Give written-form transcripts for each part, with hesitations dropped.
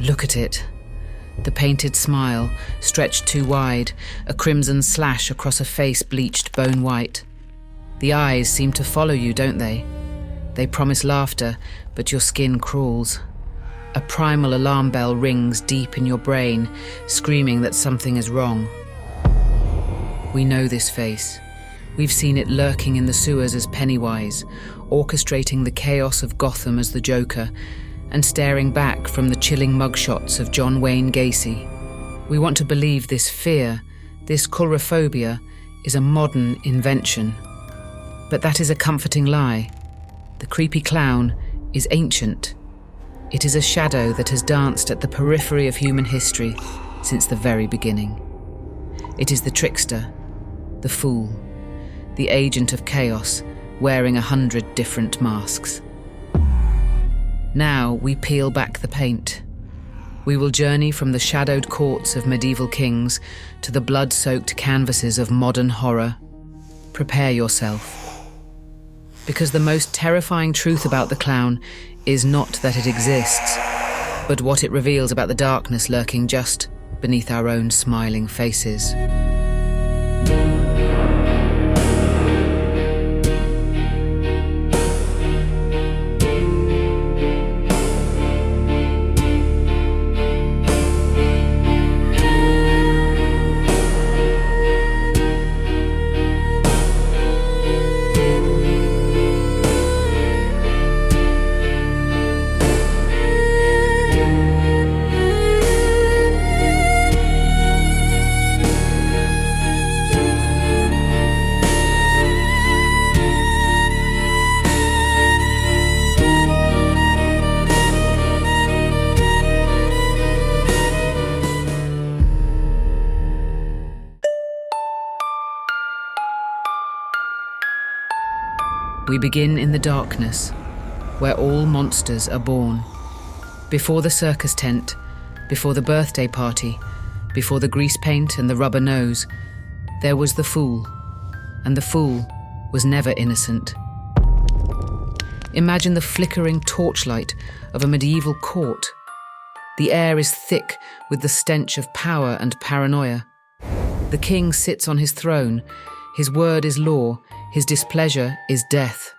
Look at it. The painted smile, stretched too wide, a crimson slash across a face bleached bone white. The eyes seem to follow you, don't they? They promise laughter, but your skin crawls. A primal alarm bell rings deep in your brain, screaming that something is wrong. We know this face. We've seen it lurking in the sewers as Pennywise, orchestrating the chaos of Gotham as the Joker, and staring back from the chilling mugshots of John Wayne Gacy. We want to believe this fear, this coulrophobia, is a modern invention. But that is a comforting lie. The creepy clown is ancient. It is a shadow that has danced at the periphery of human history since the very beginning. It is the trickster, the fool, the agent of chaos, wearing 100 different masks. Now we peel back the paint. We will journey from the shadowed courts of medieval kings to the blood-soaked canvases of modern horror. Prepare yourself. Because the most terrifying truth about the clown is not that it exists, but what it reveals about the darkness lurking just beneath our own smiling faces. We begin in the darkness, where all monsters are born. Before the circus tent, before the birthday party, before the grease paint and the rubber nose, there was the fool, and the fool was never innocent. Imagine the flickering torchlight of a medieval court. The air is thick with the stench of power and paranoia. The king sits on his throne, his word is law, his displeasure is death.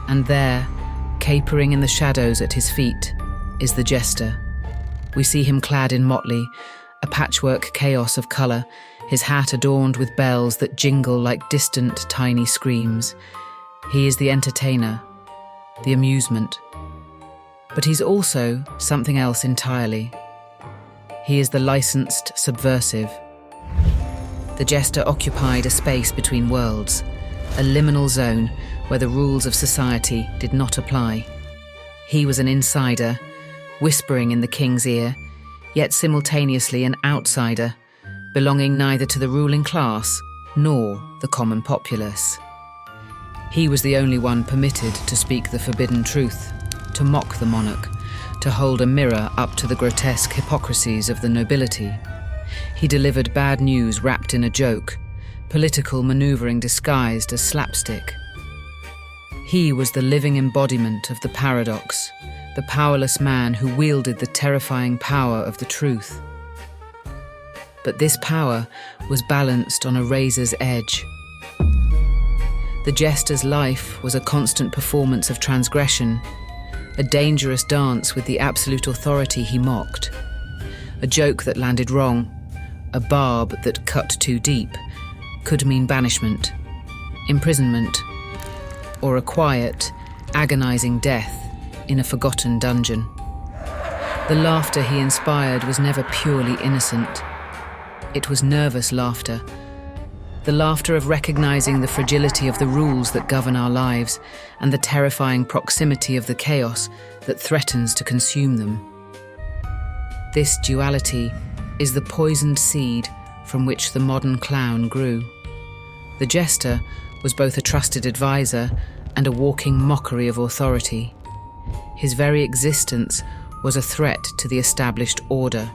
And there, capering in the shadows at his feet, is the jester. We see him clad in motley, a patchwork chaos of colour, his hat adorned with bells that jingle like distant tiny screams. He is the entertainer, the amusement. But he's also something else entirely. He is the licensed subversive. The jester occupied a space between worlds, a liminal zone where the rules of society did not apply. He was an insider, whispering in the king's ear, yet simultaneously an outsider, belonging neither to the ruling class nor the common populace. He was the only one permitted to speak the forbidden truth, to mock the monarch, to hold a mirror up to the grotesque hypocrisies of the nobility. He delivered bad news wrapped in a joke, political manoeuvring disguised as slapstick. He was the living embodiment of the paradox, the powerless man who wielded the terrifying power of the truth. But this power was balanced on a razor's edge. The jester's life was a constant performance of transgression, a dangerous dance with the absolute authority he mocked. A joke that landed wrong, a barb that cut too deep, could mean banishment, imprisonment, or a quiet, agonizing death in a forgotten dungeon. The laughter he inspired was never purely innocent. It was nervous laughter, the laughter of recognizing the fragility of the rules that govern our lives and the terrifying proximity of the chaos that threatens to consume them. This duality is the poisoned seed from which the modern clown grew. The jester was both a trusted advisor and a walking mockery of authority. His very existence was a threat to the established order.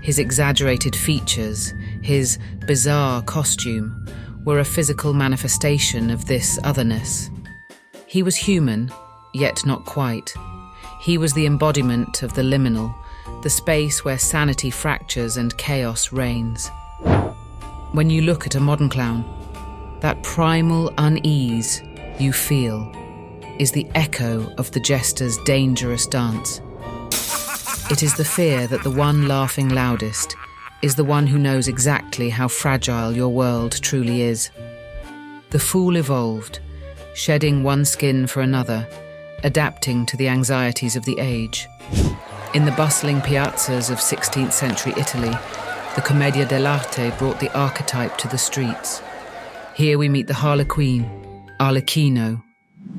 His exaggerated features, his bizarre costume, were a physical manifestation of this otherness. He was human, yet not quite. He was the embodiment of the liminal, the space where sanity fractures and chaos reigns. When you look at a modern clown, that primal unease you feel is the echo of the jester's dangerous dance. It is the fear that the one laughing loudest is the one who knows exactly how fragile your world truly is. The fool evolved, shedding one skin for another, adapting to the anxieties of the age. In the bustling piazzas of 16th century Italy, the Commedia dell'arte brought the archetype to the streets. Here we meet the Harlequin, Arlecchino,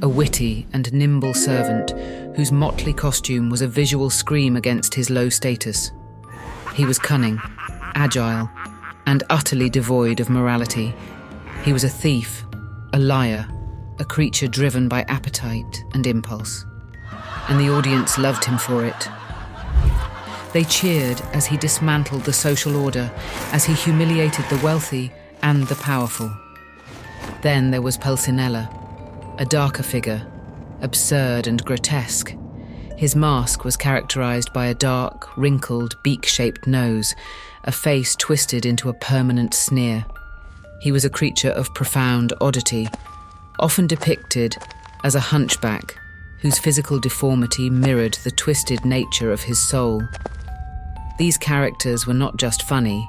a witty and nimble servant whose motley costume was a visual scream against his low status. He was cunning, agile, and utterly devoid of morality. He was a thief, a liar, a creature driven by appetite and impulse. And the audience loved him for it. They cheered as he dismantled the social order, as he humiliated the wealthy and the powerful. Then there was Pulcinella, a darker figure, absurd and grotesque. His mask was characterized by a dark, wrinkled, beak-shaped nose, a face twisted into a permanent sneer. He was a creature of profound oddity, often depicted as a hunchback whose physical deformity mirrored the twisted nature of his soul. These characters were not just funny,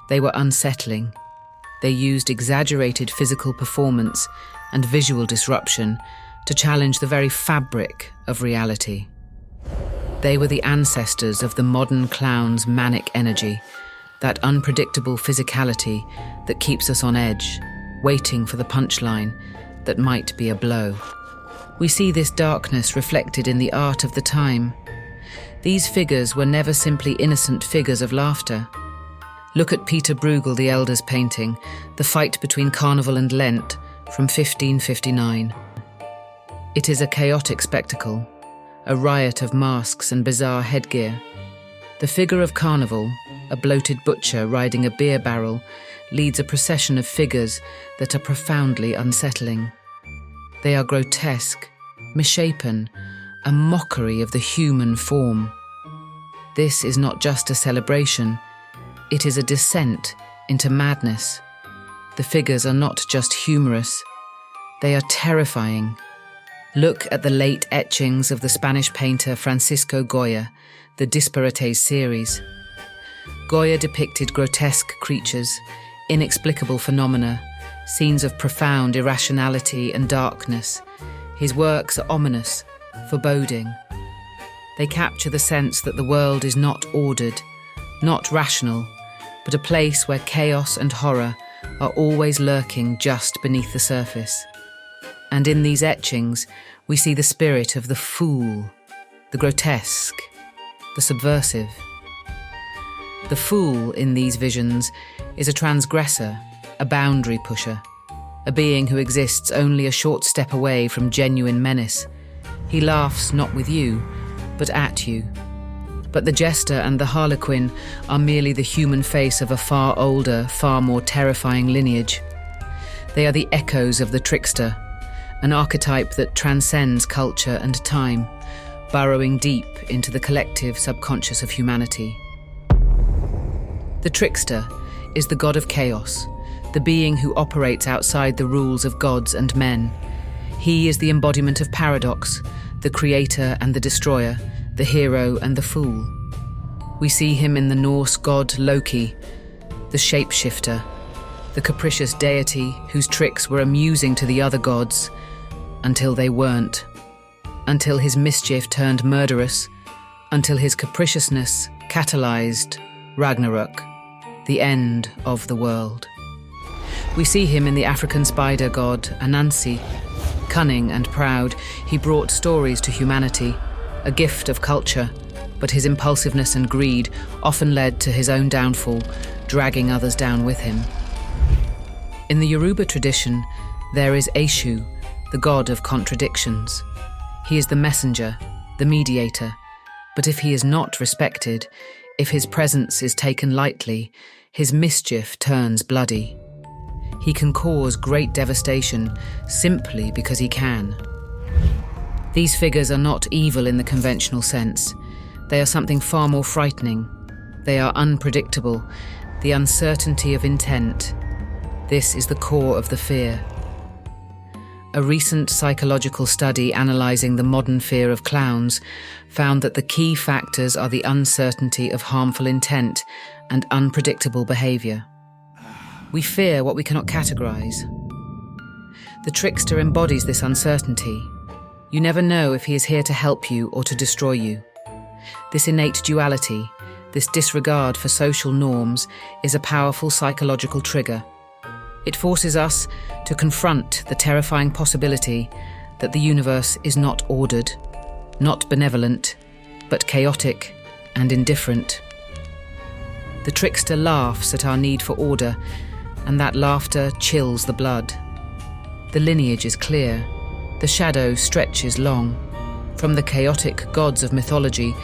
they were unsettling. They used exaggerated physical performance and visual disruption to challenge the very fabric of reality. They were the ancestors of the modern clown's manic energy, that unpredictable physicality that keeps us on edge, waiting for the punchline that might be a blow. We see this darkness reflected in the art of the time. These figures were never simply innocent figures of laughter. Look at Peter Bruegel the Elder's painting, The Fight Between Carnival and Lent, from 1559. It is a chaotic spectacle, a riot of masks and bizarre headgear. The figure of Carnival, a bloated butcher riding a beer barrel, leads a procession of figures that are profoundly unsettling. They are grotesque, misshapen, a mockery of the human form. This is not just a celebration, it is a descent into madness. The figures are not just humorous, they are terrifying. Look at the late etchings of the Spanish painter Francisco Goya, the Disparites series. Goya depicted grotesque creatures, inexplicable phenomena, scenes of profound irrationality and darkness. His works are ominous, foreboding. They capture the sense that the world is not ordered, not rational, but a place where chaos and horror are always lurking just beneath the surface. And in these etchings, we see the spirit of the fool, the grotesque, the subversive. The fool in these visions is a transgressor, a boundary pusher, a being who exists only a short step away from genuine menace. He laughs not with you, but at you. But the jester and the harlequin are merely the human face of a far older, far more terrifying lineage. They are the echoes of the trickster, an archetype that transcends culture and time, burrowing deep into the collective subconscious of humanity. The trickster is the god of chaos, the being who operates outside the rules of gods and men. He is the embodiment of paradox, the creator and the destroyer, the hero and the fool. We see him in the Norse god Loki, the shapeshifter, the capricious deity whose tricks were amusing to the other gods, until they weren't, until his mischief turned murderous, until his capriciousness catalyzed Ragnarok, the end of the world. We see him in the African spider god Anansi. Cunning and proud, he brought stories to humanity, a gift of culture, but his impulsiveness and greed often led to his own downfall, dragging others down with him. In the Yoruba tradition, there is Eshu, the god of contradictions. He is the messenger, the mediator, but if he is not respected, if his presence is taken lightly, his mischief turns bloody. He can cause great devastation simply because he can. These figures are not evil in the conventional sense. They are something far more frightening. They are unpredictable, the uncertainty of intent. This is the core of the fear. A recent psychological study analysing the modern fear of clowns found that the key factors are the uncertainty of harmful intent and unpredictable behaviour. We fear what we cannot categorise. The trickster embodies this uncertainty. You never know if he is here to help you or to destroy you. This innate duality, this disregard for social norms, is a powerful psychological trigger. It forces us to confront the terrifying possibility that the universe is not ordered, not benevolent, but chaotic and indifferent. The trickster laughs at our need for order, and that laughter chills the blood. The lineage is clear. The shadow stretches long, from the chaotic gods of mythology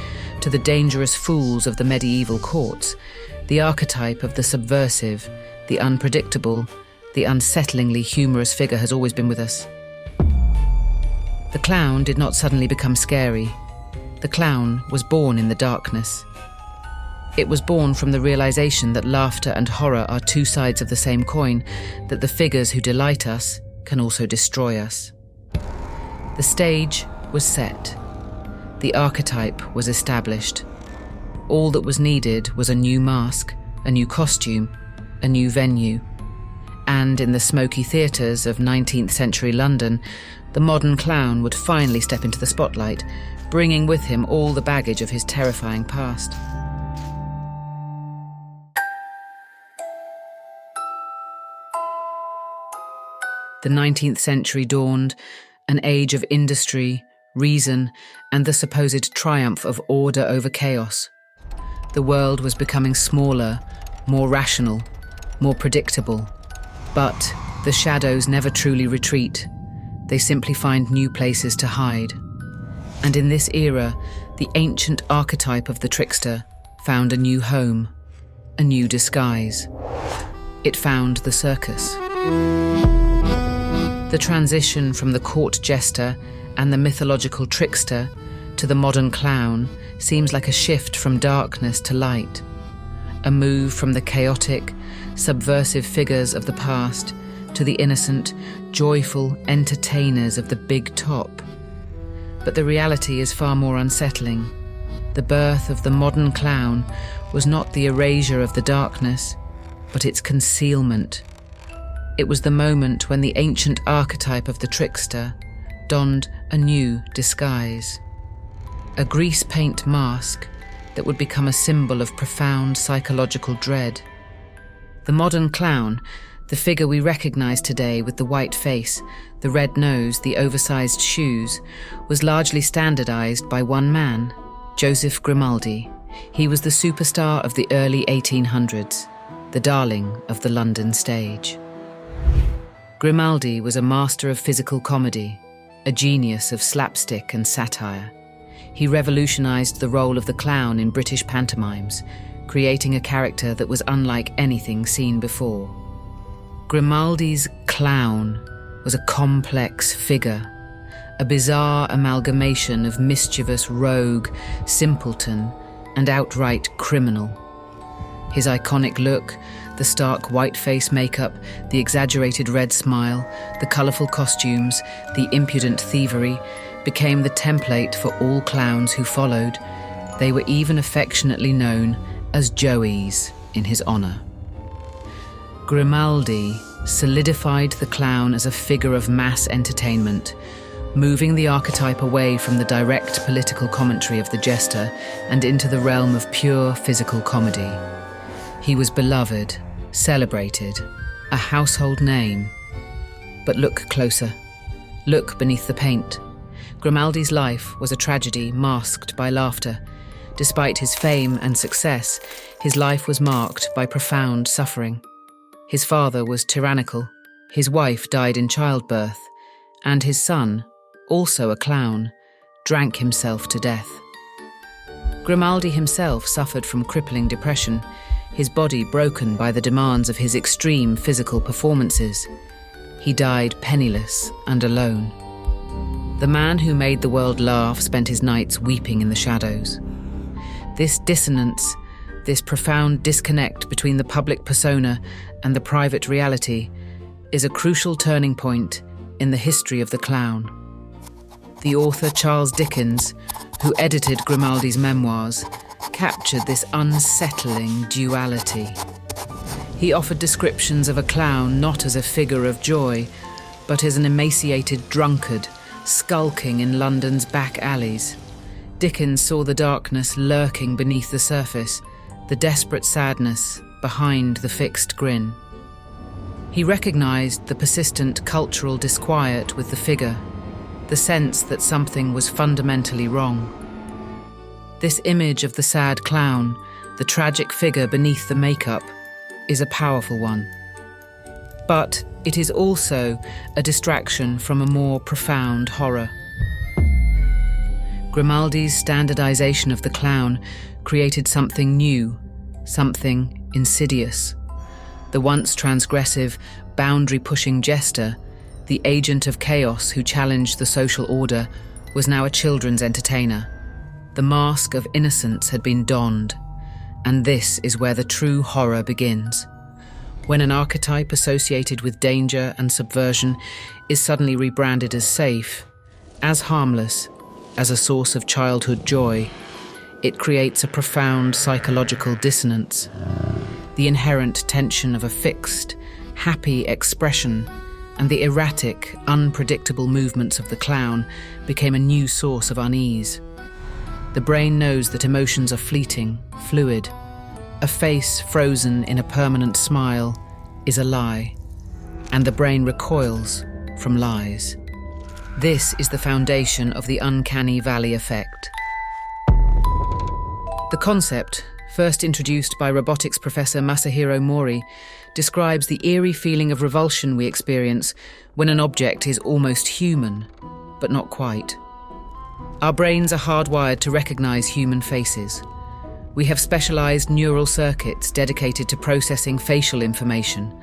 to the dangerous fools of the medieval courts. The archetype of the subversive, the unpredictable, the unsettlingly humorous figure has always been with us. The clown did not suddenly become scary. The clown was born in the darkness. It was born from the realization that laughter and horror are two sides of the same coin, that the figures who delight us can also destroy us. The stage was set. The archetype was established. All that was needed was a new mask, a new costume, a new venue. And in the smoky theatres of 19th century London, the modern clown would finally step into the spotlight, bringing with him all the baggage of his terrifying past. The 19th century dawned, an age of industry, reason, and the supposed triumph of order over chaos. The world was becoming smaller, more rational, more predictable. But the shadows never truly retreat. They simply find new places to hide. And in this era, the ancient archetype of the trickster found a new home, a new disguise. It found the circus. The transition from the court jester and the mythological trickster to the modern clown seems like a shift from darkness to light, a move from the chaotic, subversive figures of the past to the innocent, joyful entertainers of the big top. But the reality is far more unsettling. The birth of the modern clown was not the erasure of the darkness, but its concealment. It was the moment when the ancient archetype of the trickster donned a new disguise. A greasepaint mask that would become a symbol of profound psychological dread. The modern clown, the figure we recognise today with the white face, the red nose, the oversized shoes, was largely standardised by one man, Joseph Grimaldi. He was the superstar of the early 1800s, the darling of the London stage. Grimaldi was a master of physical comedy, a genius of slapstick and satire. He revolutionised the role of the clown in British pantomimes, creating a character that was unlike anything seen before. Grimaldi's clown was a complex figure, a bizarre amalgamation of mischievous rogue, simpleton, and outright criminal. His iconic look, the stark white face makeup, the exaggerated red smile, the colourful costumes, the impudent thievery, became the template for all clowns who followed. They were even affectionately known as Joeys in his honour. Grimaldi solidified the clown as a figure of mass entertainment, moving the archetype away from the direct political commentary of the jester and into the realm of pure physical comedy. He was beloved, celebrated, a household name. But look closer. Look beneath the paint. Grimaldi's life was a tragedy masked by laughter. Despite his fame and success, his life was marked by profound suffering. His father was tyrannical, his wife died in childbirth, and his son, also a clown, drank himself to death. Grimaldi himself suffered from crippling depression, his body broken by the demands of his extreme physical performances. He died penniless and alone. The man who made the world laugh spent his nights weeping in the shadows. This dissonance, this profound disconnect between the public persona and the private reality, is a crucial turning point in the history of the clown. The author Charles Dickens, who edited Grimaldi's memoirs, captured this unsettling duality. He offered descriptions of a clown not as a figure of joy, but as an emaciated drunkard skulking in London's back alleys. Dickens saw the darkness lurking beneath the surface, the desperate sadness behind the fixed grin. He recognised the persistent cultural disquiet with the figure, the sense that something was fundamentally wrong. This image of the sad clown, the tragic figure beneath the makeup, is a powerful one. But it is also a distraction from a more profound horror. Grimaldi's standardization of the clown created something new, something insidious. The once transgressive, boundary-pushing jester, the agent of chaos who challenged the social order, was now a children's entertainer. The mask of innocence had been donned, and this is where the true horror begins. When an archetype associated with danger and subversion is suddenly rebranded as safe, as harmless, as a source of childhood joy, it creates a profound psychological dissonance. The inherent tension of a fixed, happy expression and the erratic, unpredictable movements of the clown became a new source of unease. The brain knows that emotions are fleeting, fluid. A face frozen in a permanent smile is a lie, and the brain recoils from lies. This is the foundation of the Uncanny Valley effect. The concept, first introduced by robotics professor Masahiro Mori, describes the eerie feeling of revulsion we experience when an object is almost human, but not quite. Our brains are hardwired to recognize human faces. We have specialized neural circuits dedicated to processing facial information,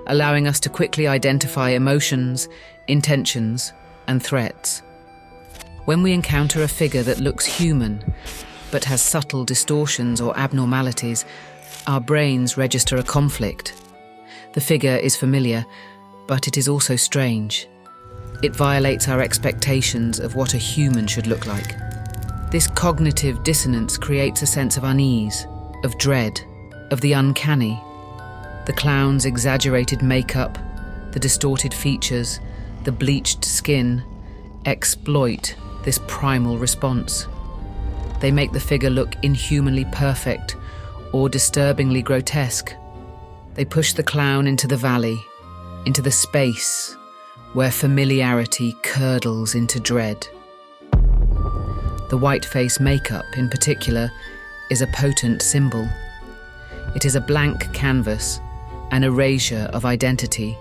allowing us to quickly identify emotions, intentions, and threats. When we encounter a figure that looks human, but has subtle distortions or abnormalities, our brains register a conflict. The figure is familiar, but it is also strange. It violates our expectations of what a human should look like. This cognitive dissonance creates a sense of unease, of dread, of the uncanny. The clown's exaggerated makeup, the distorted features, the bleached skin, exploit this primal response. They make the figure look inhumanly perfect or disturbingly grotesque. They push the clown into the valley, into the space where familiarity curdles into dread. The white face makeup, in particular, is a potent symbol. It is a blank canvas, an erasure of identity.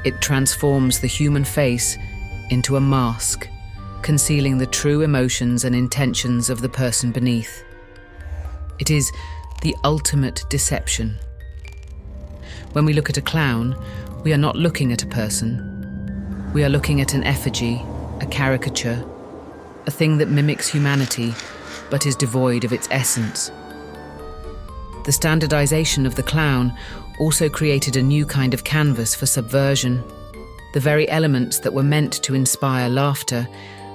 It transforms the human face into a mask, concealing the true emotions and intentions of the person beneath. It is the ultimate deception. When we look at a clown, we are not looking at a person. We are looking at an effigy, a caricature, a thing that mimics humanity, but is devoid of its essence. The standardization of the clown also created a new kind of canvas for subversion. The very elements that were meant to inspire laughter,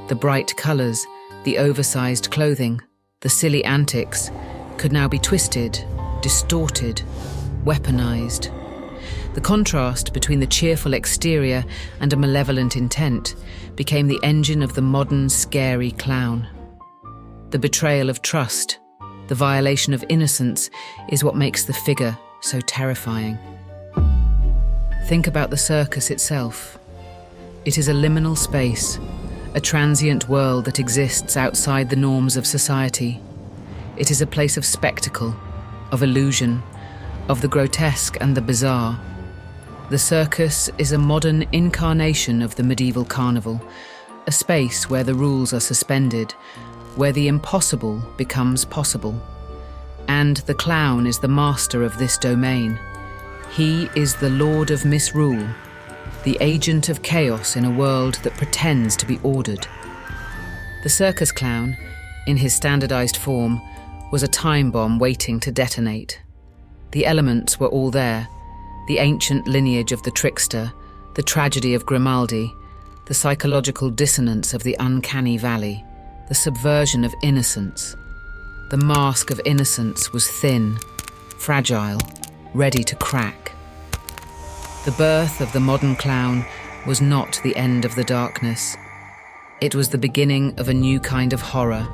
the bright colours, the oversized clothing, the silly antics, could now be twisted, distorted, weaponized. The contrast between the cheerful exterior and a malevolent intent became the engine of the modern, scary clown. The betrayal of trust, the violation of innocence, is what makes the figure so terrifying. Think about the circus itself. It is a liminal space, a transient world that exists outside the norms of society. It is a place of spectacle, of illusion, of the grotesque and the bizarre. The circus is a modern incarnation of the medieval carnival, a space where the rules are suspended, where the impossible becomes possible. And the clown is the master of this domain. He is the lord of misrule, the agent of chaos in a world that pretends to be ordered. The circus clown, in his standardized form, was a time bomb waiting to detonate. The elements were all there: the ancient lineage of the Trickster, the tragedy of Grimaldi, the psychological dissonance of the Uncanny Valley, the subversion of innocence. The Mask of Innocence was thin, fragile, ready to crack. The birth of the modern clown was not the end of the darkness. It was the beginning of a new kind of horror,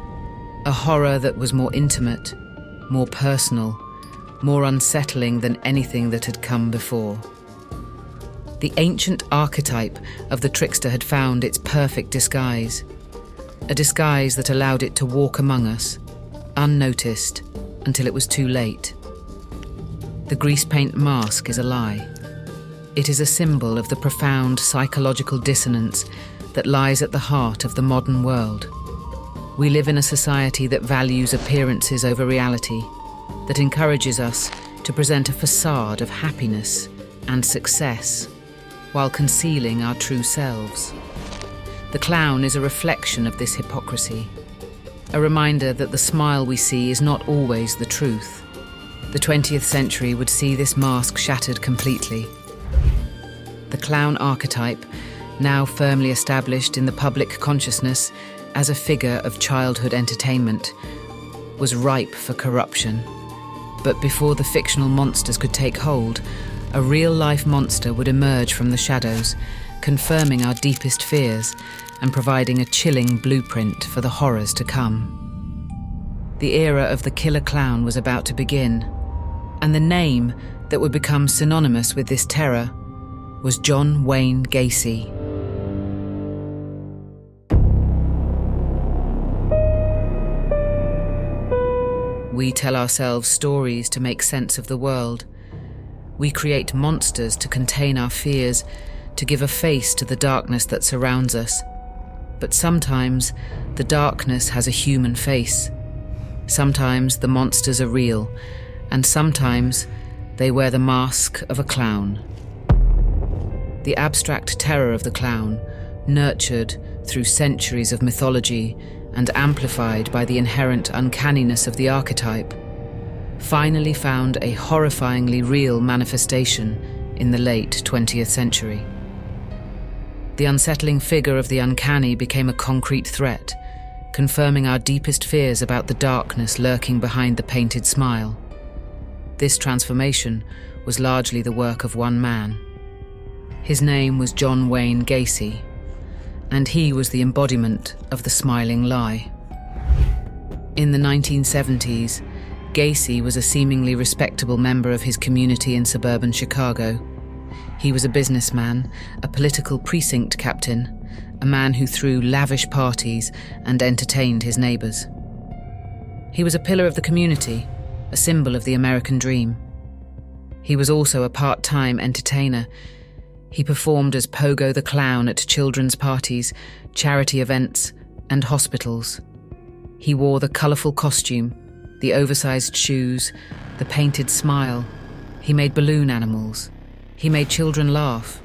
a horror that was more intimate, more personal, more unsettling than anything that had come before. The ancient archetype of the Trickster had found its perfect disguise, a disguise that allowed it to walk among us, unnoticed, until it was too late. The greasepaint mask is a lie. It is a symbol of the profound psychological dissonance that lies at the heart of the modern world. We live in a society that values appearances over reality, that encourages us to present a facade of happiness and success while concealing our true selves. The clown is a reflection of this hypocrisy, a reminder that the smile we see is not always the truth. The 20th century would see this mask shattered completely. The clown archetype, now firmly established in the public consciousness as a figure of childhood entertainment, was ripe for corruption. But before the fictional monsters could take hold, a real-life monster would emerge from the shadows, confirming our deepest fears and providing a chilling blueprint for the horrors to come. The era of the killer clown was about to begin, and the name that would become synonymous with this terror was John Wayne Gacy. We tell ourselves stories to make sense of the world. We create monsters to contain our fears, to give a face to the darkness that surrounds us. But sometimes the darkness has a human face. Sometimes the monsters are real, and sometimes they wear the mask of a clown. The abstract terror of the clown, nurtured through centuries of mythology and amplified by the inherent uncanniness of the archetype, finally found a horrifyingly real manifestation in the late 20th century. The unsettling figure of the uncanny became a concrete threat, confirming our deepest fears about the darkness lurking behind the painted smile. This transformation was largely the work of one man. His name was John Wayne Gacy, and he was the embodiment of the smiling lie. In the 1970s, Gacy was a seemingly respectable member of his community in suburban Chicago. He was a businessman, a political precinct captain, a man who threw lavish parties and entertained his neighbors. He was a pillar of the community, a symbol of the American dream. He was also a part-time entertainer. He performed as Pogo the Clown at children's parties, charity events, and hospitals. He wore the colourful costume, the oversized shoes, the painted smile. He made balloon animals. He made children laugh.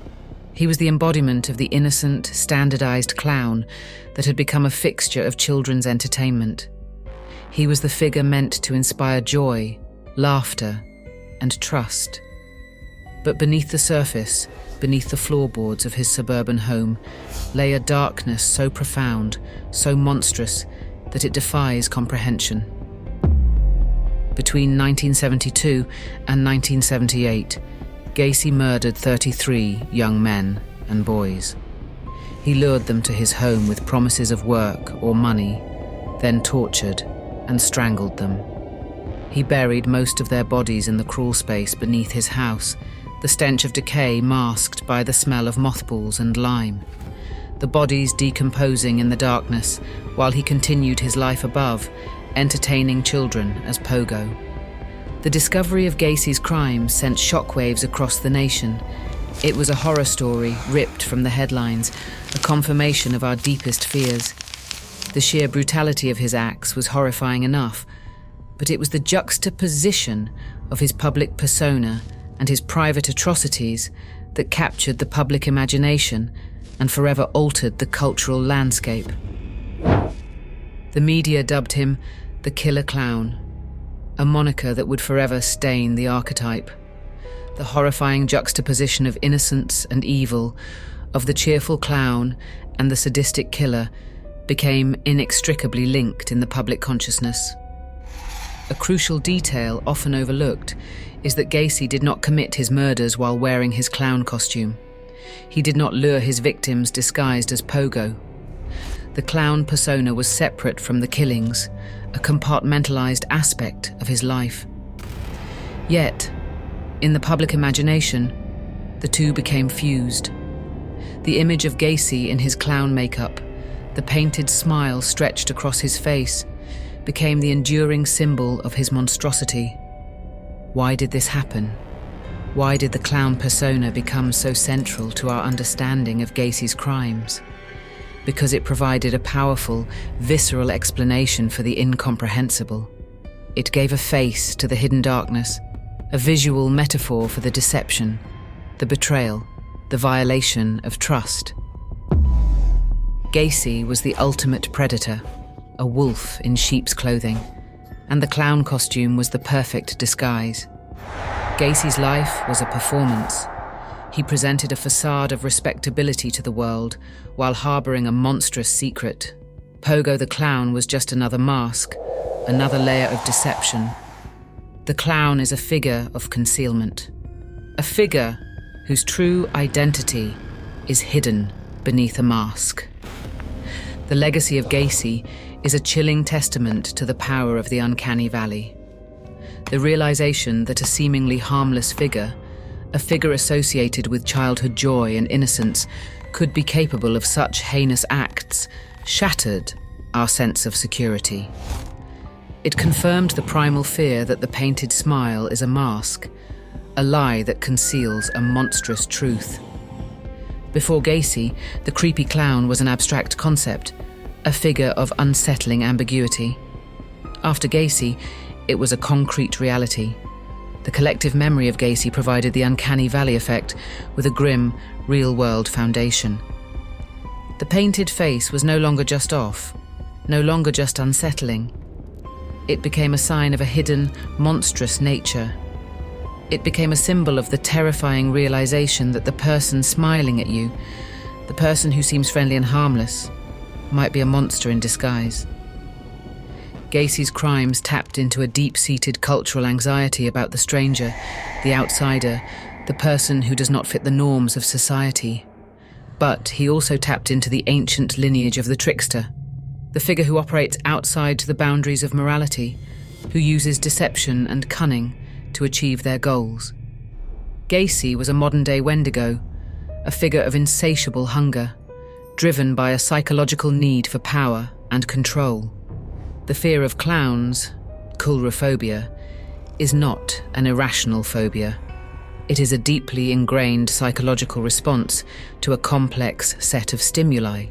He was the embodiment of the innocent, standardized clown that had become a fixture of children's entertainment. He was the figure meant to inspire joy, laughter, and trust. But beneath the surface, beneath the floorboards of his suburban home, lay a darkness so profound, so monstrous, that it defies comprehension. Between 1972 and 1978, Gacy murdered 33 young men and boys. He lured them to his home with promises of work or money, then tortured and strangled them. He buried most of their bodies in the crawlspace beneath his house, the stench of decay masked by the smell of mothballs and lime. The bodies decomposing in the darkness while he continued his life above, entertaining children as Pogo. The discovery of Gacy's crime sent shockwaves across the nation. It was a horror story ripped from the headlines, a confirmation of our deepest fears. The sheer brutality of his acts was horrifying enough, but it was the juxtaposition of his public persona and his private atrocities that captured the public imagination and forever altered the cultural landscape. The media dubbed him the Killer Clown, a moniker that would forever stain the archetype. The horrifying juxtaposition of innocence and evil, of the cheerful clown and the sadistic killer, became inextricably linked in the public consciousness. A crucial detail often overlooked is that Gacy did not commit his murders while wearing his clown costume. He did not lure his victims disguised as Pogo. The clown persona was separate from the killings, a compartmentalized aspect of his life. Yet, in the public imagination, the two became fused. The image of Gacy in his clown makeup, the painted smile stretched across his face, became the enduring symbol of his monstrosity. Why did this happen? Why did the clown persona become so central to our understanding of Gacy's crimes? Because it provided a powerful, visceral explanation for the incomprehensible. It gave a face to the hidden darkness, a visual metaphor for the deception, the betrayal, the violation of trust. Gacy was the ultimate predator, a wolf in sheep's clothing, and the clown costume was the perfect disguise. Gacy's life was a performance. He presented a facade of respectability to the world while harboring a monstrous secret. Pogo the clown was just another mask, another layer of deception. The clown is a figure of concealment, a figure whose true identity is hidden beneath a mask. The legacy of Gacy is a chilling testament to the power of the Uncanny Valley. The realization that a seemingly harmless figure, a figure associated with childhood joy and innocence, could be capable of such heinous acts, shattered our sense of security. It confirmed the primal fear that the painted smile is a mask, a lie that conceals a monstrous truth. Before Gacy, the creepy clown was an abstract concept, a figure of unsettling ambiguity. After Gacy, it was a concrete reality. The collective memory of Gacy provided the Uncanny Valley effect with a grim, real-world foundation. The painted face was no longer just off, no longer just unsettling. It became a sign of a hidden, monstrous nature. It became a symbol of the terrifying realization that the person smiling at you, the person who seems friendly and harmless, might be a monster in disguise. Gacy's crimes tapped into a deep-seated cultural anxiety about the stranger, the outsider, the person who does not fit the norms of society. But he also tapped into the ancient lineage of the Trickster, the figure who operates outside the boundaries of morality, who uses deception and cunning to achieve their goals. Gacy was a modern-day Wendigo, a figure of insatiable hunger, driven by a psychological need for power and control. The fear of clowns, coulrophobia, is not an irrational phobia. It is a deeply ingrained psychological response to a complex set of stimuli,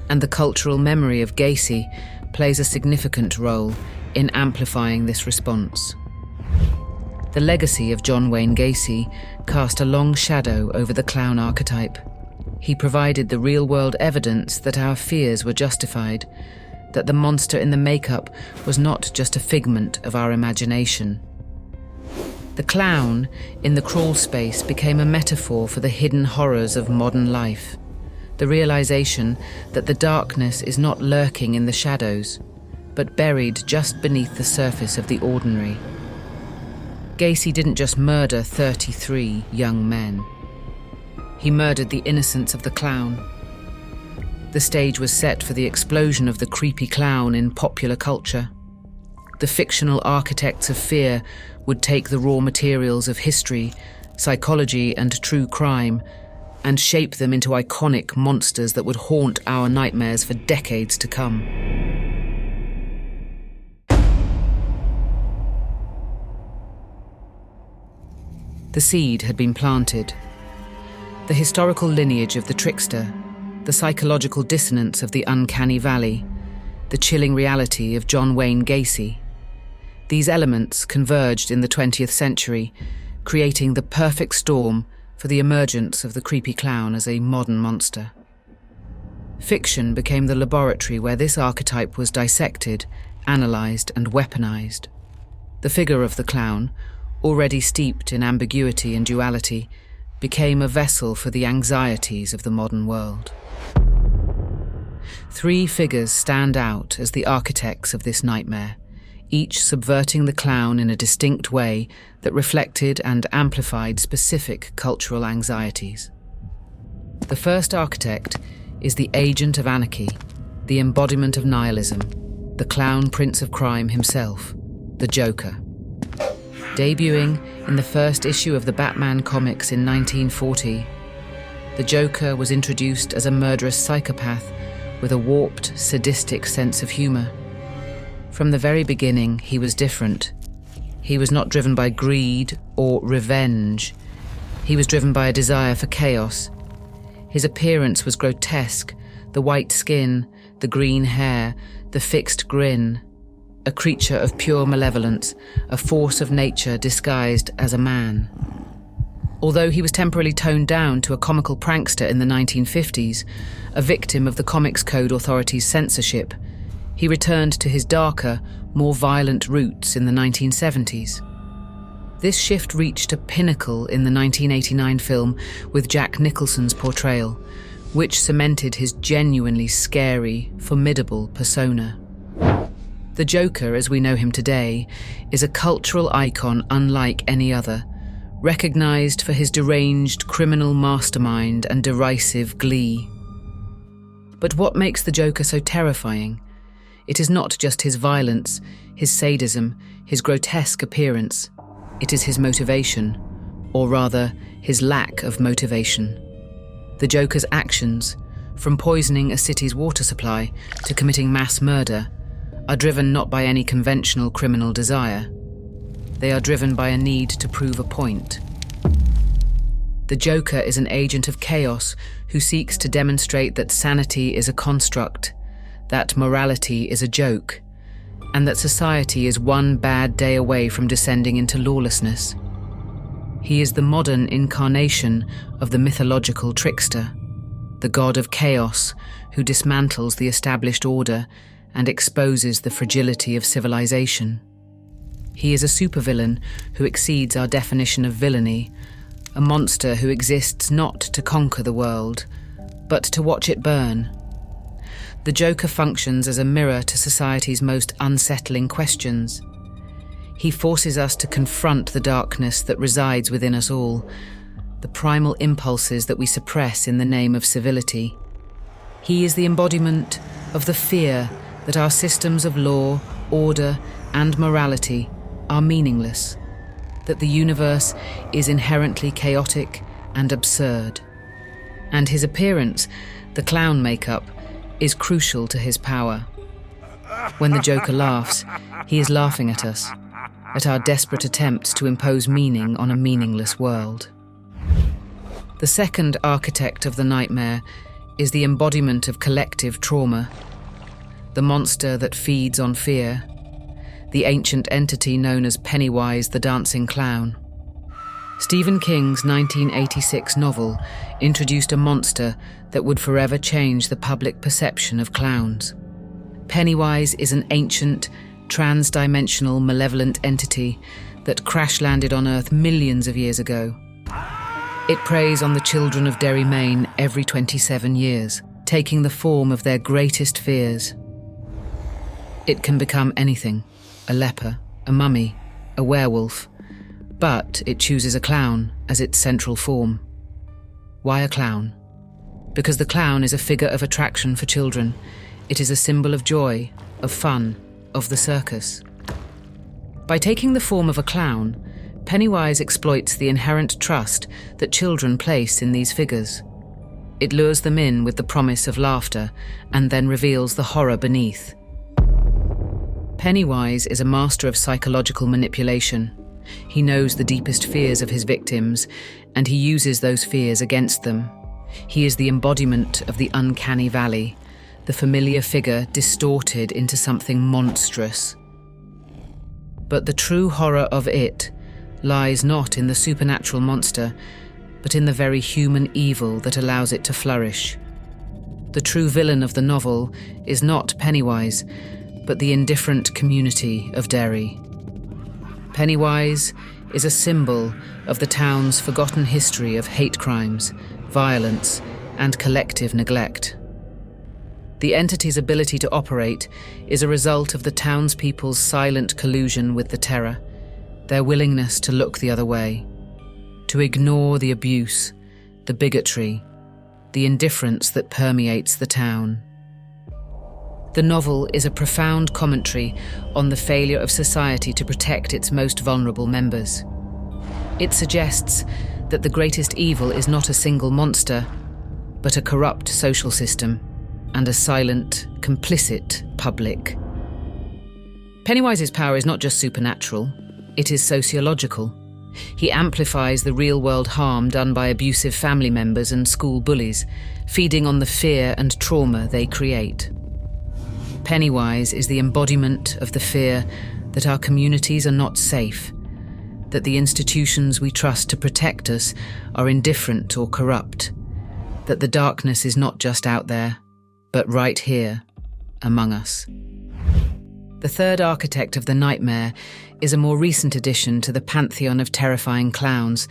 and the cultural memory of Gacy plays a significant role in amplifying this response. The legacy of John Wayne Gacy cast a long shadow over the clown archetype. He provided the real-world evidence that our fears were justified, that the monster in the makeup was not just a figment of our imagination. The clown in the crawlspace became a metaphor for the hidden horrors of modern life, the realization that the darkness is not lurking in the shadows, but buried just beneath the surface of the ordinary. Gacy didn't just murder 33 young men. He murdered the innocence of the clown. The stage was set for the explosion of the creepy clown in popular culture. The fictional architects of fear would take the raw materials of history, psychology, and true crime and shape them into iconic monsters that would haunt our nightmares for decades to come. The seed had been planted. The historical lineage of the Trickster, the psychological dissonance of the Uncanny Valley, the chilling reality of John Wayne Gacy. These elements converged in the 20th century, creating the perfect storm for the emergence of the creepy clown as a modern monster. Fiction became the laboratory where this archetype was dissected, analysed, and weaponized. The figure of the clown, already steeped in ambiguity and duality, became a vessel for the anxieties of the modern world. 3 figures stand out as the architects of this nightmare, each subverting the clown in a distinct way that reflected and amplified specific cultural anxieties. The first architect is the agent of anarchy, the embodiment of nihilism, the clown prince of crime himself, the Joker. Debuting in the first issue of the Batman comics in 1940, the Joker was introduced as a murderous psychopath with a warped, sadistic sense of humor. From the very beginning, he was different. He was not driven by greed or revenge. He was driven by a desire for chaos. His appearance was grotesque, the white skin, the green hair, the fixed grin. A creature of pure malevolence, a force of nature disguised as a man. Although he was temporarily toned down to a comical prankster in the 1950s, a victim of the Comics Code Authority's censorship, he returned to his darker, more violent roots in the 1970s. This shift reached a pinnacle in the 1989 film with Jack Nicholson's portrayal, which cemented his genuinely scary, formidable persona. The Joker, as we know him today, is a cultural icon unlike any other, recognized for his deranged criminal mastermind and derisive glee. But what makes the Joker so terrifying? It is not just his violence, his sadism, his grotesque appearance. It is his motivation, or rather, his lack of motivation. The Joker's actions, from poisoning a city's water supply to committing mass murder, are driven not by any conventional criminal desire. They are driven by a need to prove a point. The Joker is an agent of chaos who seeks to demonstrate that sanity is a construct, that morality is a joke, and that society is one bad day away from descending into lawlessness. He is the modern incarnation of the mythological Trickster, the god of chaos who dismantles the established order and exposes the fragility of civilization. He is a supervillain who exceeds our definition of villainy, a monster who exists not to conquer the world, but to watch it burn. The Joker functions as a mirror to society's most unsettling questions. He forces us to confront the darkness that resides within us all, the primal impulses that we suppress in the name of civility. He is the embodiment of the fear that our systems of law, order, and morality are meaningless, that the universe is inherently chaotic and absurd. And his appearance, the clown makeup, is crucial to his power. When the Joker laughs, he is laughing at us, at our desperate attempts to impose meaning on a meaningless world. The second architect of the nightmare is the embodiment of collective trauma, the monster that feeds on fear, the ancient entity known as Pennywise the Dancing Clown. Stephen King's 1986 novel introduced a monster that would forever change the public perception of clowns. Pennywise is an ancient, trans-dimensional, malevolent entity that crash-landed on Earth millions of years ago. It preys on the children of Derry, Maine every 27 years, taking the form of their greatest fears. It can become anything, a leper, a mummy, a werewolf, but it chooses a clown as its central form. Why a clown? Because the clown is a figure of attraction for children. It is a symbol of joy, of fun, of the circus. By taking the form of a clown, Pennywise exploits the inherent trust that children place in these figures. It lures them in with the promise of laughter and then reveals the horror beneath. Pennywise is a master of psychological manipulation. He knows the deepest fears of his victims, and he uses those fears against them. He is the embodiment of the Uncanny Valley, the familiar figure distorted into something monstrous. But the true horror of it lies not in the supernatural monster, but in the very human evil that allows it to flourish. The true villain of the novel is not Pennywise, but the indifferent community of Derry. Pennywise is a symbol of the town's forgotten history of hate crimes, violence, and collective neglect. The entity's ability to operate is a result of the townspeople's silent collusion with the terror, their willingness to look the other way, to ignore the abuse, the bigotry, the indifference that permeates the town. The novel is a profound commentary on the failure of society to protect its most vulnerable members. It suggests that the greatest evil is not a single monster, but a corrupt social system and a silent, complicit public. Pennywise's power is not just supernatural, it is sociological. He amplifies the real-world harm done by abusive family members and school bullies, feeding on the fear and trauma they create. Pennywise is the embodiment of the fear that our communities are not safe, that the institutions we trust to protect us are indifferent or corrupt, that the darkness is not just out there, but right here, among us. The third architect of the nightmare is a more recent addition to the pantheon of terrifying clowns,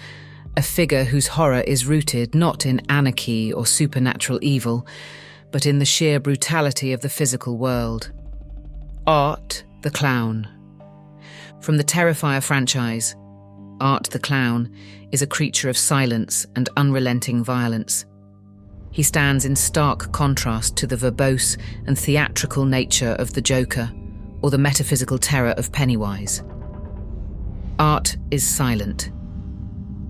a figure whose horror is rooted not in anarchy or supernatural evil, but in the sheer brutality of the physical world. Art the Clown. From the Terrifier franchise, Art the Clown is a creature of silence and unrelenting violence. He stands in stark contrast to the verbose and theatrical nature of the Joker, or the metaphysical terror of Pennywise. Art is silent.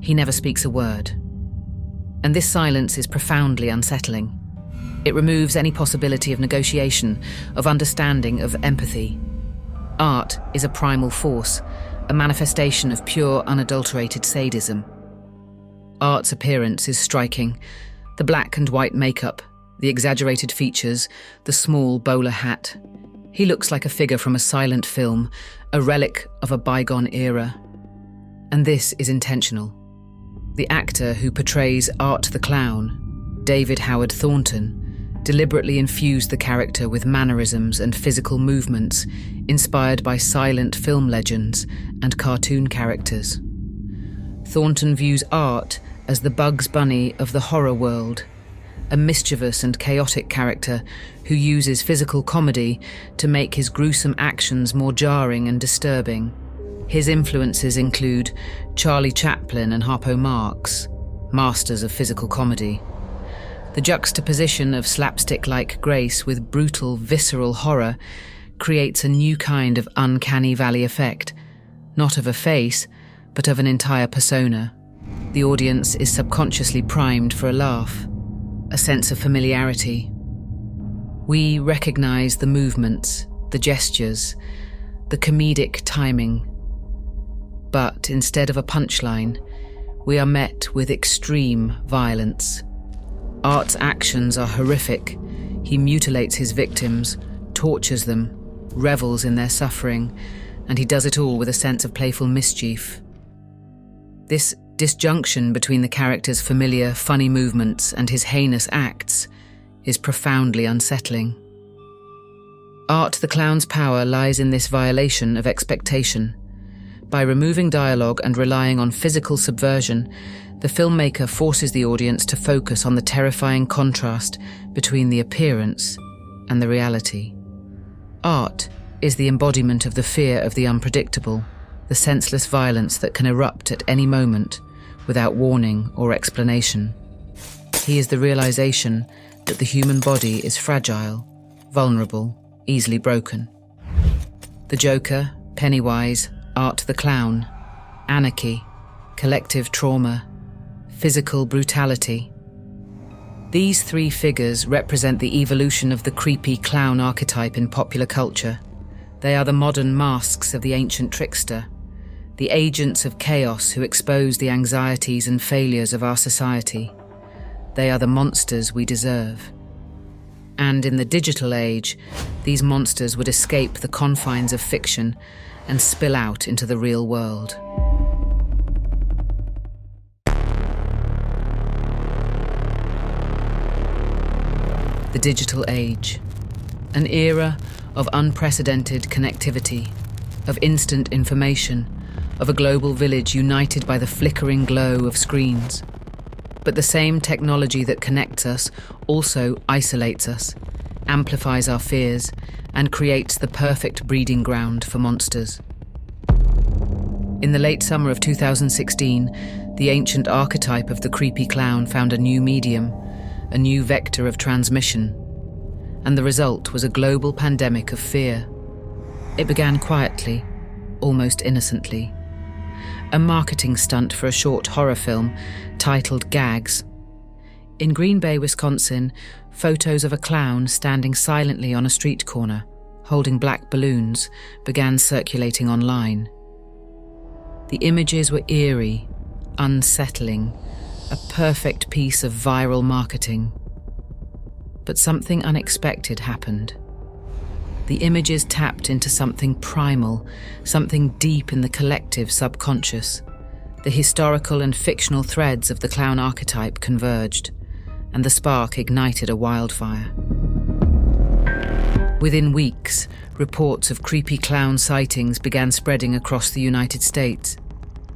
He never speaks a word. And this silence is profoundly unsettling. It removes any possibility of negotiation, of understanding, of empathy. Art is a primal force, a manifestation of pure, unadulterated sadism. Art's appearance is striking. The black and white makeup, the exaggerated features, the small bowler hat. He looks like a figure from a silent film, a relic of a bygone era. And this is intentional. The actor who portrays Art the Clown, David Howard Thornton, deliberately infused the character with mannerisms and physical movements inspired by silent film legends and cartoon characters. Thornton views Art as the Bugs Bunny of the horror world, a mischievous and chaotic character who uses physical comedy to make his gruesome actions more jarring and disturbing. His influences include Charlie Chaplin and Harpo Marx, masters of physical comedy. The juxtaposition of slapstick-like grace with brutal, visceral horror creates a new kind of Uncanny Valley effect, not of a face, but of an entire persona. The audience is subconsciously primed for a laugh, a sense of familiarity. We recognize the movements, the gestures, the comedic timing. But instead of a punchline, we are met with extreme violence. Art's actions are horrific. He mutilates his victims, tortures them, revels in their suffering, and he does it all with a sense of playful mischief. This disjunction between the character's familiar, funny movements and his heinous acts is profoundly unsettling. Art the Clown's power lies in this violation of expectation. By removing dialogue and relying on physical subversion, the filmmaker forces the audience to focus on the terrifying contrast between the appearance and the reality. Art is the embodiment of the fear of the unpredictable, the senseless violence that can erupt at any moment without warning or explanation. He is the realization that the human body is fragile, vulnerable, easily broken. The Joker, Pennywise, Art the Clown, anarchy, collective trauma, physical brutality. These three figures represent the evolution of the creepy clown archetype in popular culture. They are the modern masks of the ancient trickster, the agents of chaos who expose the anxieties and failures of our society. They are the monsters we deserve. And in the digital age, these monsters would escape the confines of fiction and spill out into the real world. The digital age, an era of unprecedented connectivity, of instant information, of a global village united by the flickering glow of screens. But the same technology that connects us also isolates us, amplifies our fears, and creates the perfect breeding ground for monsters. In the late summer of 2016, the ancient archetype of the creepy clown found a new medium, a new vector of transmission, and the result was a global pandemic of fear. It began quietly, almost innocently. A marketing stunt for a short horror film titled Gags. In Green Bay, Wisconsin, photos of a clown standing silently on a street corner, holding black balloons, began circulating online. The images were eerie, unsettling, a perfect piece of viral marketing. But something unexpected happened. The images tapped into something primal, something deep in the collective subconscious. The historical and fictional threads of the clown archetype converged, and the spark ignited a wildfire. Within weeks, reports of creepy clown sightings began spreading across the United States.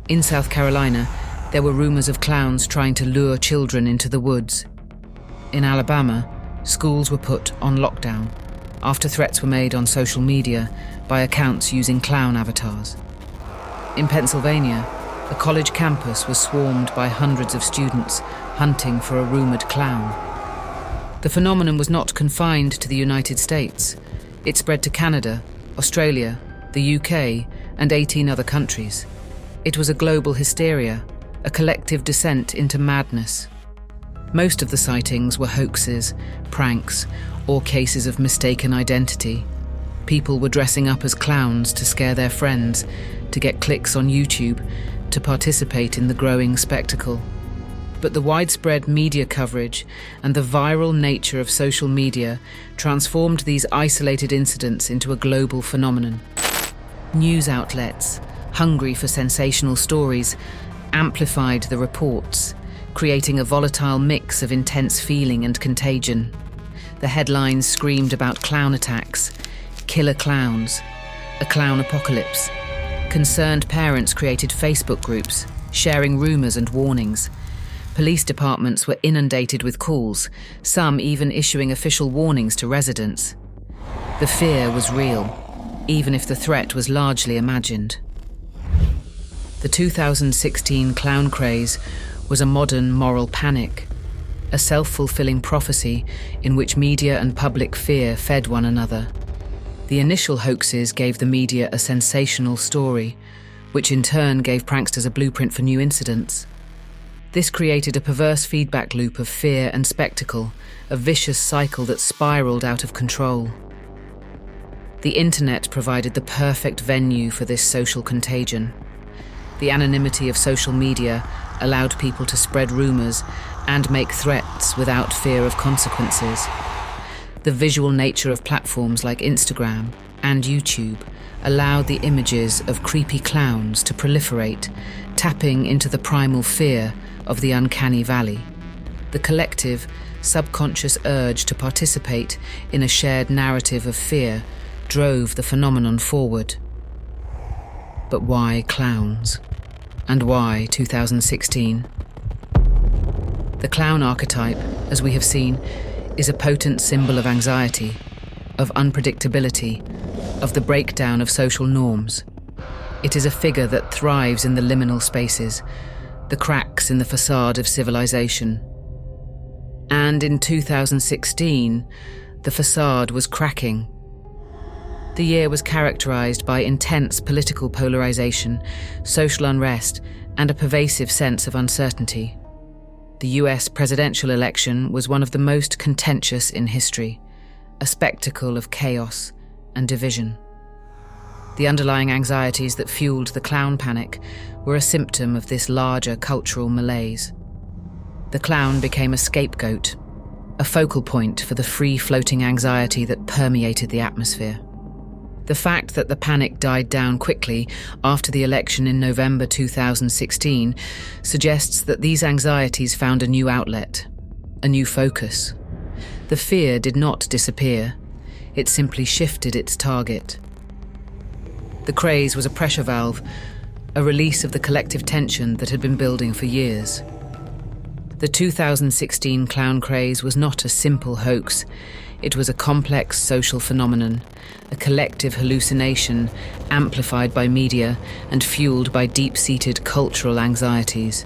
In South Carolina, there were rumors of clowns trying to lure children into the woods. In Alabama, schools were put on lockdown after threats were made on social media by accounts using clown avatars. In Pennsylvania, a college campus was swarmed by hundreds of students hunting for a rumored clown. The phenomenon was not confined to the United States. It spread to Canada, Australia, the UK, and 18 other countries. It was a global hysteria, a collective descent into madness. Most of the sightings were hoaxes, pranks, or cases of mistaken identity. People were dressing up as clowns to scare their friends, to get clicks on YouTube, to participate in the growing spectacle. But the widespread media coverage and the viral nature of social media transformed these isolated incidents into a global phenomenon. News outlets, hungry for sensational stories, amplified the reports, creating a volatile mix of intense feeling and contagion. The headlines screamed about clown attacks, killer clowns, a clown apocalypse. Concerned parents created Facebook groups, sharing rumors and warnings. Police departments were inundated with calls, some even issuing official warnings to residents. The fear was real, even if the threat was largely imagined. The 2016 clown craze was a modern moral panic, a self-fulfilling prophecy in which media and public fear fed one another. The initial hoaxes gave the media a sensational story, which in turn gave pranksters a blueprint for new incidents. This created a perverse feedback loop of fear and spectacle, a vicious cycle that spiraled out of control. The internet provided the perfect venue for this social contagion. The anonymity of social media allowed people to spread rumors and make threats without fear of consequences. The visual nature of platforms like Instagram and YouTube allowed the images of creepy clowns to proliferate, tapping into the primal fear of the Uncanny Valley. The collective, subconscious urge to participate in a shared narrative of fear drove the phenomenon forward. But why clowns? And why 2016? The clown archetype, as we have seen, is a potent symbol of anxiety, of unpredictability, of the breakdown of social norms. It is a figure that thrives in the liminal spaces, the cracks in the facade of civilization. And in 2016, the facade was cracking. The year was characterized by intense political polarization, social unrest, and a pervasive sense of uncertainty. The US presidential election was one of the most contentious in history, a spectacle of chaos and division. The underlying anxieties that fueled the clown panic were a symptom of this larger cultural malaise. The clown became a scapegoat, a focal point for the free-floating anxiety that permeated the atmosphere. The fact that the panic died down quickly after the election in November 2016 suggests that these anxieties found a new outlet, a new focus. The fear did not disappear, it simply shifted its target. The craze was a pressure valve, a release of the collective tension that had been building for years. The 2016 clown craze was not a simple hoax. It was a complex social phenomenon, a collective hallucination amplified by media and fueled by deep-seated cultural anxieties.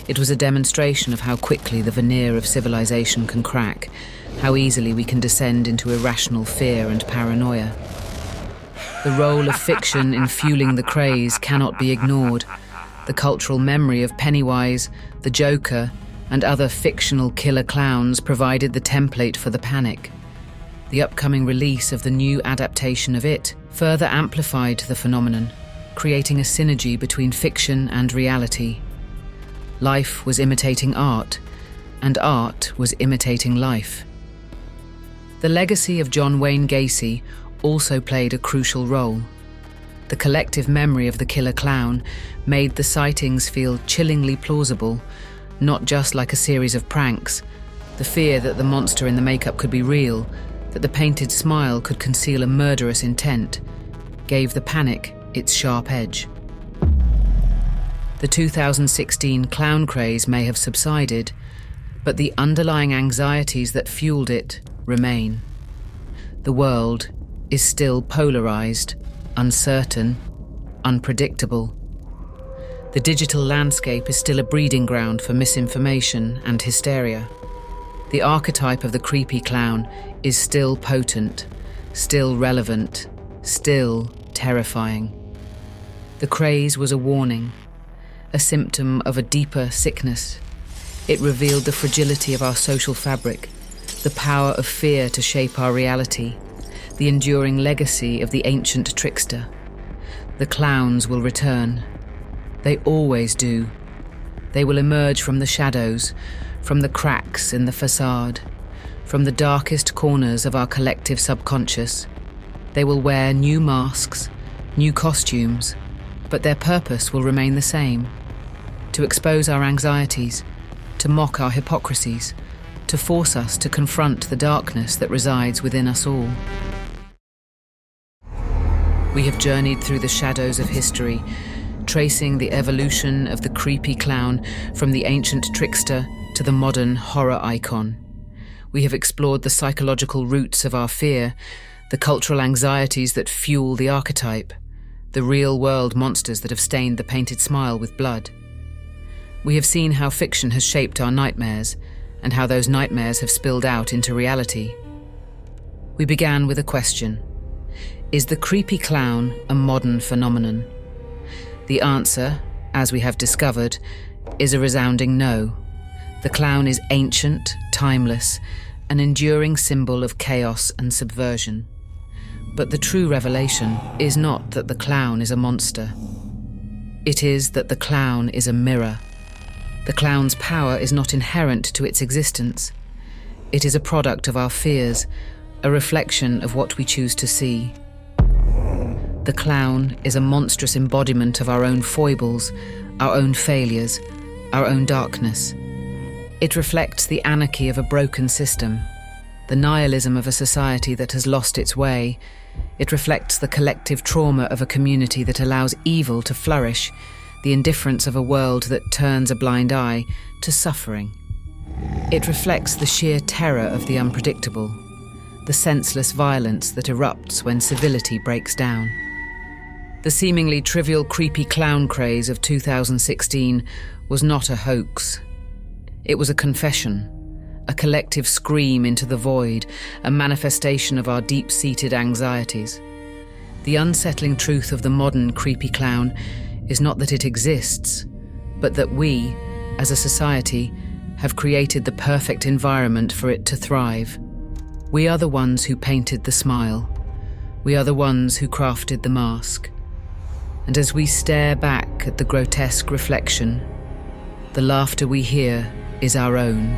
It was a demonstration of how quickly the veneer of civilization can crack, how easily we can descend into irrational fear and paranoia. The role of fiction in fueling the craze cannot be ignored. The cultural memory of Pennywise, the Joker, and other fictional killer clowns provided the template for the panic. The upcoming release of the new adaptation of It further amplified the phenomenon, creating a synergy between fiction and reality. Life was imitating art, and art was imitating life. The legacy of John Wayne Gacy also played a crucial role. The collective memory of the killer clown made the sightings feel chillingly plausible, not just like a series of pranks. The fear that the monster in the makeup could be real, that the painted smile could conceal a murderous intent, gave the panic its sharp edge. The 2016 clown craze may have subsided, but the underlying anxieties that fueled it remain. The world is still polarized, uncertain, unpredictable. The digital landscape is still a breeding ground for misinformation and hysteria. The archetype of the creepy clown is still potent, still relevant, still terrifying. The craze was a warning, a symptom of a deeper sickness. It revealed the fragility of our social fabric, the power of fear to shape our reality, the enduring legacy of the ancient trickster. The clowns will return. They always do. They will emerge from the shadows, from the cracks in the facade, from the darkest corners of our collective subconscious. They will wear new masks, new costumes, but their purpose will remain the same: to expose our anxieties, to mock our hypocrisies, to force us to confront the darkness that resides within us all. We have journeyed through the shadows of history, tracing the evolution of the creepy clown from the ancient trickster to the modern horror icon. We have explored the psychological roots of our fear, the cultural anxieties that fuel the archetype, the real-world monsters that have stained the painted smile with blood. We have seen how fiction has shaped our nightmares, and how those nightmares have spilled out into reality. We began with a question: is the creepy clown a modern phenomenon? The answer, as we have discovered, is a resounding no. The clown is ancient, timeless, an enduring symbol of chaos and subversion. But the true revelation is not that the clown is a monster. It is that the clown is a mirror. The clown's power is not inherent to its existence. It is a product of our fears, a reflection of what we choose to see. The clown is a monstrous embodiment of our own foibles, our own failures, our own darkness. It reflects the anarchy of a broken system, the nihilism of a society that has lost its way. It reflects the collective trauma of a community that allows evil to flourish, the indifference of a world that turns a blind eye to suffering. It reflects the sheer terror of the unpredictable, the senseless violence that erupts when civility breaks down. The seemingly trivial creepy clown craze of 2016 was not a hoax. It was a confession, a collective scream into the void, a manifestation of our deep-seated anxieties. The unsettling truth of the modern creepy clown is not that it exists, but that we, as a society, have created the perfect environment for it to thrive. We are the ones who painted the smile. We are the ones who crafted the mask. And as we stare back at the grotesque reflection, the laughter we hear is our own.